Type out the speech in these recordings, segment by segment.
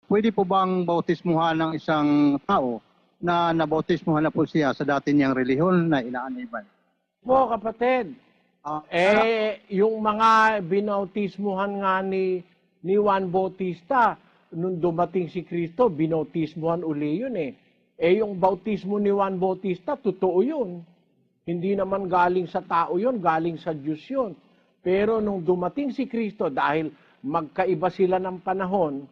pwede po bang bautismuhan ng isang tao na nabautismuhan na po siya sa dati niyang relihiyon na inaaniban? Po, kapatid, Ah, yung mga binautismuhan nga ni Juan Bautista, nung dumating si Kristo, binautismuhan uli yun eh. Yung bautismo ni Juan Bautista, totoo yun. Hindi naman galing sa tao yun, galing sa Diyos yun. Pero nung dumating si Kristo, dahil magkaiba sila ng panahon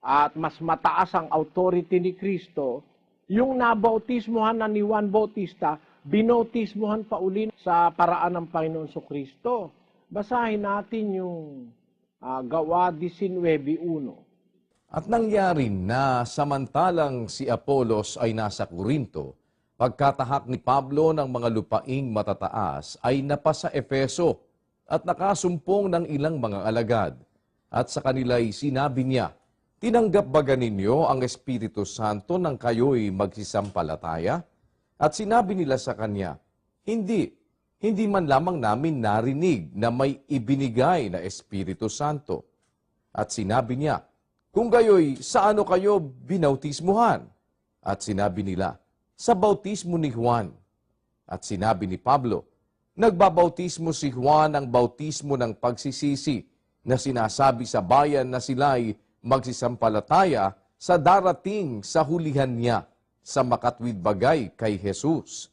at mas mataas ang authority ni Kristo, yung nabautismuhan na ni Juan Bautista, binautismuhan pa uli sa paraan ng Panginoon Kristo. Basahin natin yung Gawa 19:1. At nangyari na samantalang si Apolos ay nasa Corinto, pagkatahak ni Pablo ng mga lupaing matataas ay napasa Efeso at nakasumpong ng ilang mga alagad. At sa kanila'y sinabi niya, "Tinanggap ba ninyo ang Espiritu Santo nang kayo'y magsisampalataya?" At sinabi nila sa kanya, Hindi man lamang namin narinig na may ibinigay na Espiritu Santo." At sinabi niya, "Kung gayoy, sa ano kayo binautismuhan?" At sinabi nila, "Sa bautismo ni Juan." At sinabi ni Pablo, "Nagbabautismo si Juan ang bautismo ng pagsisisi na sinasabi sa bayan na sila'y magsisampalataya sa darating sa hulihan niya sa makatwid bagay kay Jesus."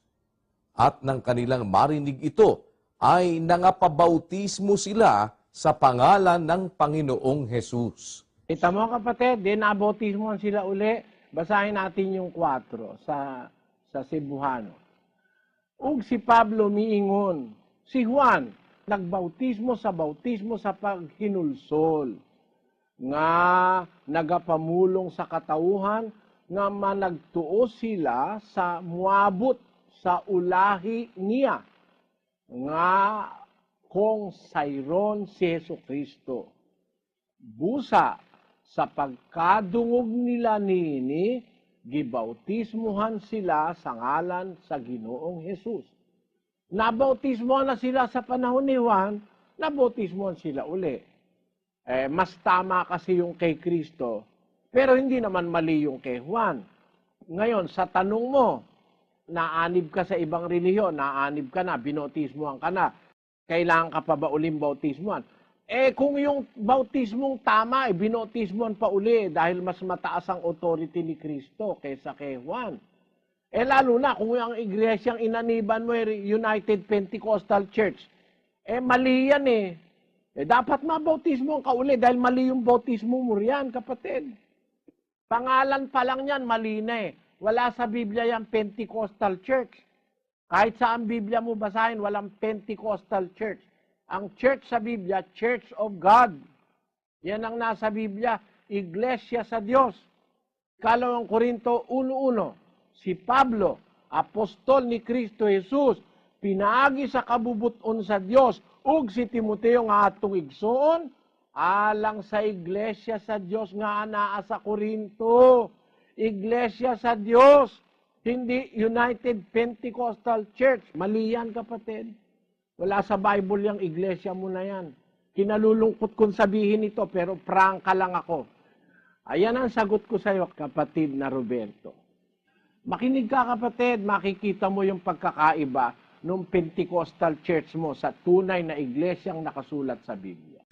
At nang kanilang marinig ito, ay nangapabautismo sila sa pangalan ng Panginoong Jesus. Kita mo kapatid, nabautismuhan sila uli. Basahin natin yung 4 sa Cebuano. Ug si Pablo miingon, si Juan nagbautismo sa paghinulsol, nga nagapamulong sa katauhan, nga managtuo sila sa muabot sa ulahi niya, nga kung sayron si Jesucristo. Busa sa pagkadungog nila nini, gibautismuhan sila sa ngalan sa Ginoong Jesus. Nabautismuhan na sila sa panahon ni Juan, nabautismuhan sila uli. Mas tama kasi yung kay Kristo, pero hindi naman mali yung kay Juan. Ngayon, sa tanong mo, naanib ka sa ibang relihiyon, naanib ka na, binautismuhan ka na, kailangan ka pa ba uling bautismuhan? Kung yung bautismong tama, binautismuhan pa uli dahil mas mataas ang authority ni Kristo kaysa kay Juan. Lalo na kung ang iglesyang inaniban mo United Pentecostal Church, mali yan dapat mabautismuhan ka uli dahil mali yung bautismo mo riyan, kapatid. Pangalan pa lang yan, mali na Wala sa Biblia yung Pentecostal Church. Kahit saan Biblia mo basahin, walang Pentecostal Church. Ang church sa Biblia, Church of God. Yan ang nasa Biblia, Iglesia sa Diyos. 2 Korinto 1:1, si Pablo, apostol ni Kristo Jesus, pinaagi sa kabubuton sa Diyos, ug si Timoteo nga atong igsoon, alang sa Iglesia sa Diyos nga anaa sa Korinto. Iglesia sa Diyos, hindi United Pentecostal Church. Mali yan, kapatid. Wala sa Bible yung iglesia mo na yan. Kinalulungkot kong sabihin ito, pero prangka lang ako. Ayan ang sagot ko sa iyo, kapatid na Roberto. Makinig ka, kapatid, makikita mo yung pagkakaiba ng Pentecostal Church mo sa tunay na iglesyang nakasulat sa Biblia.